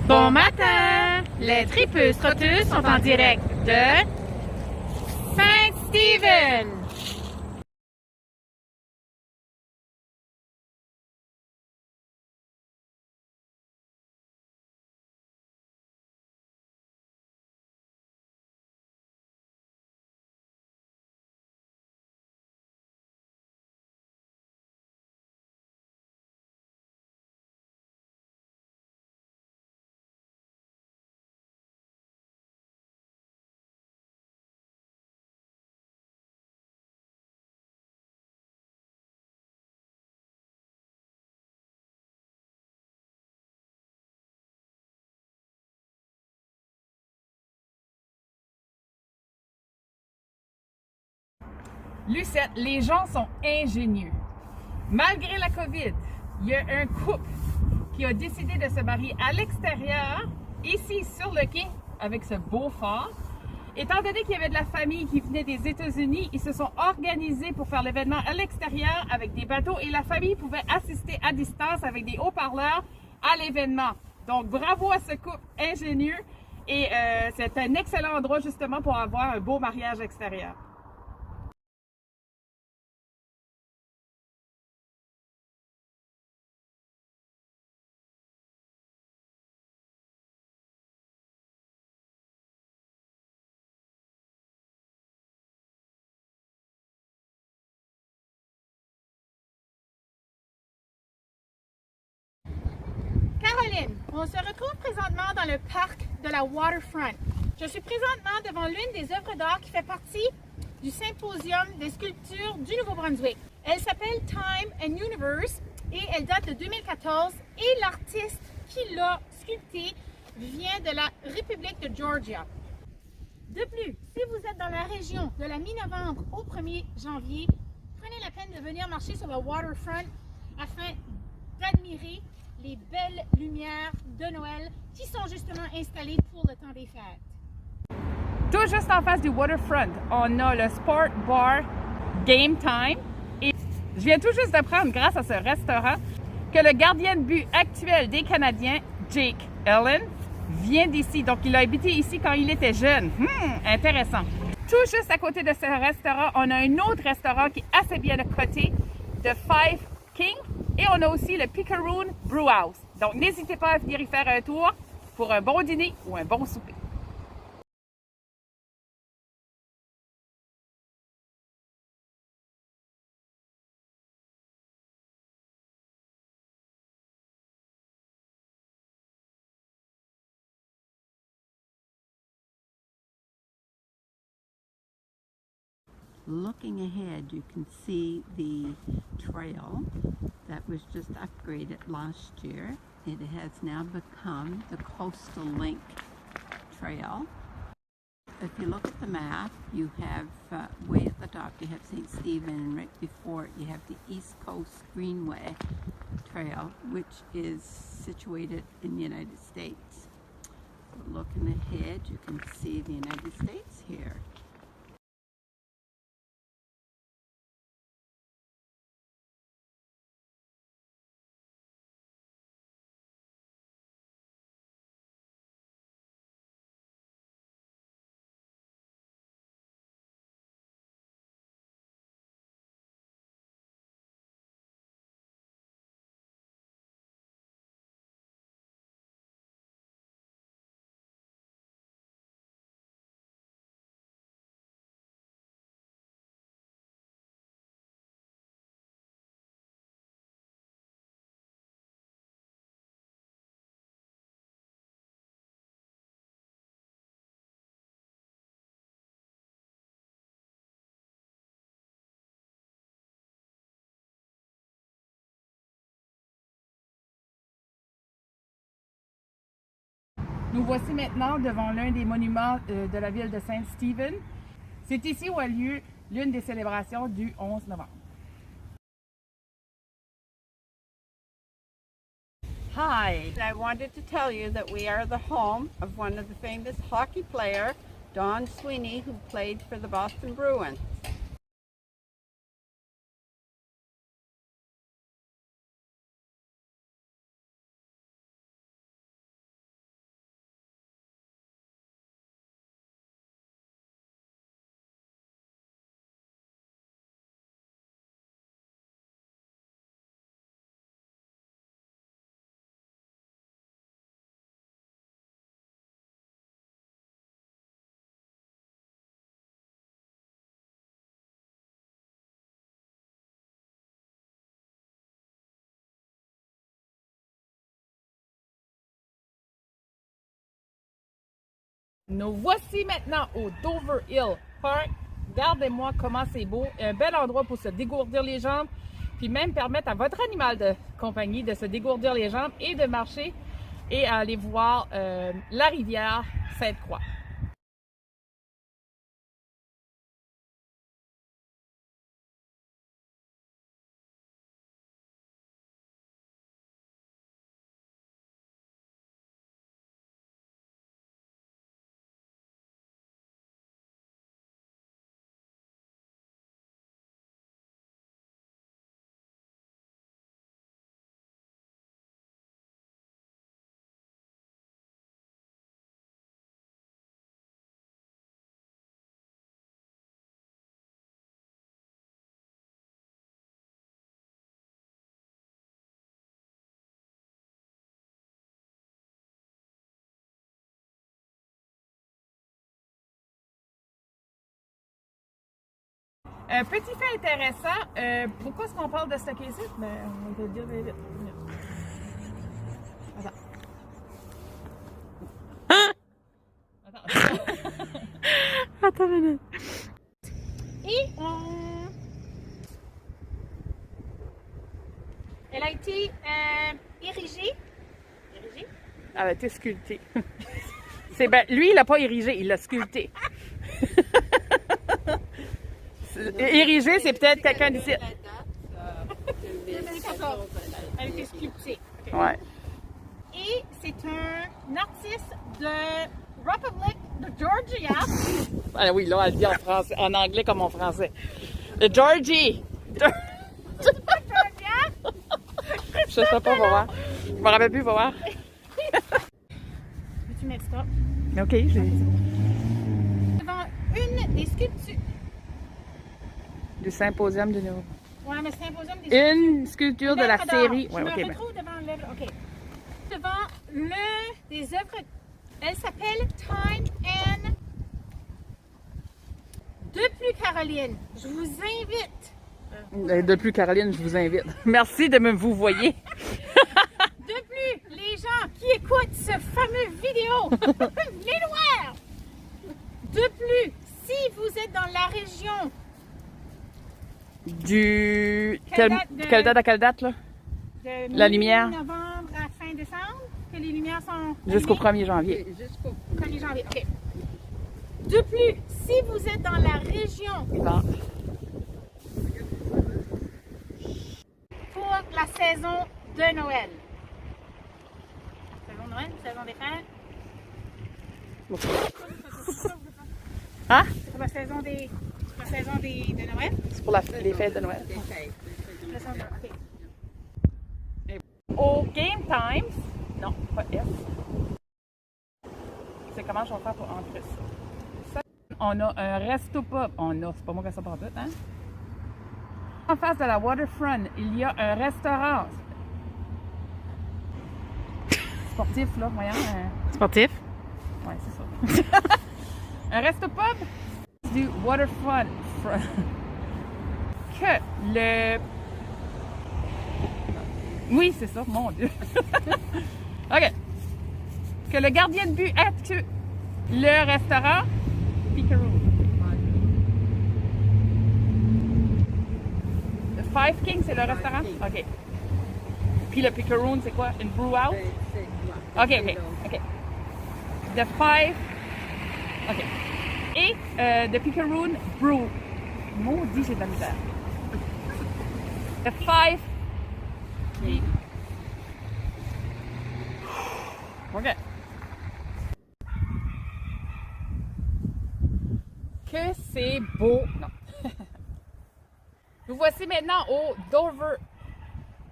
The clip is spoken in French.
Bon matin! Les tripeuses trotteuses sont en direct de Saint-Stephen. Lucette, les gens sont ingénieux. Malgré la COVID, il y a un couple qui a décidé de se marier à l'extérieur, ici sur le quai, avec ce beau phare. Étant donné qu'il y avait de la famille qui venait des États-Unis, ils se sont organisés pour faire l'événement à l'extérieur avec des bateaux et la famille pouvait assister à distance avec des haut-parleurs à l'événement. Donc bravo à ce couple ingénieux et c'est un excellent endroit justement pour avoir un beau mariage extérieur. Caroline, on se retrouve présentement dans le parc de la Waterfront. Je suis présentement devant l'une des œuvres d'art qui fait partie du symposium des sculptures du Nouveau-Brunswick. Elle s'appelle Time and Universe et elle date de 2014 et l'artiste qui l'a sculptée vient de la République de Georgia. De plus, si vous êtes dans la région de la mi-novembre au 1er janvier, prenez la peine de venir marcher sur le Waterfront afin d'admirer les belles lumières de Noël qui sont justement installées pour le temps des fêtes. Tout juste en face du Waterfront, on a le Sport Bar Game Time. Et je viens tout juste d'apprendre, grâce à ce restaurant, que le gardien de but actuel des Canadiens, Jake Allen, vient d'ici. Donc, il a habité ici quand il était jeune. Intéressant. Tout juste à côté de ce restaurant, on a un autre restaurant qui est assez bien coté, de Five King. Et on a aussi le Picaroon Brewhouse. Donc, n'hésitez pas à venir y faire un tour pour un bon dîner ou un bon souper. Looking ahead, you can see the trail that was just upgraded last year. It has now become the Coastal Link Trail. If you look at the map, you have way at the top you have St. Stephen, and right before it you have the East Coast Greenway Trail, which is situated in the United States. So looking ahead, you can see the United States here. Nous voici maintenant devant l'un des monuments de la ville de Saint-Stephen. C'est ici où a lieu l'une des célébrations du 11 novembre. Hi, I wanted to tell you that we are the home of one of the famous hockey player, Don Sweeney, who played for the Boston Bruins. Nous voici maintenant au Dover Hill Park. Regardez-moi comment c'est beau. Un bel endroit pour se dégourdir les jambes, puis même permettre à votre animal de compagnie de se dégourdir les jambes et de marcher et aller voir la rivière Sainte-Croix. Un petit fait intéressant, pourquoi est-ce qu'on parle de stocker ici? Ben, on va te le dire vite. Attends. Attends une minute. Et elle a été érigée. Elle a été sculptée. C'est ben, lui, il l'a pas érigé, il l'a sculpté. Érigé, c'est peut-être quelqu'un d'ici. 2014. Elle a été sculptée. Okay. Ouais. Et c'est un artiste de Republic de Georgia. Ah oui, là, elle le dit en français, en anglais comme en français. De Georgie. Georgia. Je sais pas, va voir. Je me rappelle plus, va voir. Veux-tu mettre stop? Mais ok, j'ai. Devant une des sculptures. Du symposium de nous. Ouais, mais c'est symposium des sculptures. Une sculpture de la L'œuvre d'art. série. Je Ouais, me ok. Ben. retrouve devant l'œuvre. OK. Devant des œuvres. Elle s'appelle Time and. De plus, Caroline, je vous invite. De plus, Caroline, je vous invite. Merci de me vous voyer. De plus, les gens qui écoutent ce fameux vidéo, venez le voir. De plus, si vous êtes dans la région. Du. Quelle date de- Quelle date à quelle date, là? De La lumière. novembre à fin décembre, que les lumières sont. Jusqu'au allumées. 1er janvier. 1er janvier, OK. De plus, si vous êtes dans la région Bon. pour la saison de Noël. Saison de Noël, saison des fêtes. Hein? C'est pour la saison de Noël. C'est pour les fêtes de Noël. La saison de- OK. Au Game Times. Non, pas F. C'est comment je vais faire pour entrer ça. On a un resto pub. C'est pas moi qui ai ça pour tout, hein? En face de la waterfront, il y a un restaurant. Sportif, là, voyons. Sportif. Ouais, c'est ça. Un resto pub du waterfront. Que le. Oui, c'est ça, mon Dieu. OK. Que le gardien de but est le restaurant Picaroo. Le Five King, c'est le restaurant? OK. Puis le Picaroon, c'est quoi? Une brew house? OK. The Five. OK. Et The Picaroon Brew. Maudit, j'ai de la misère. The Five. OK. Que c'est beau. Non. Nous voici maintenant au Dover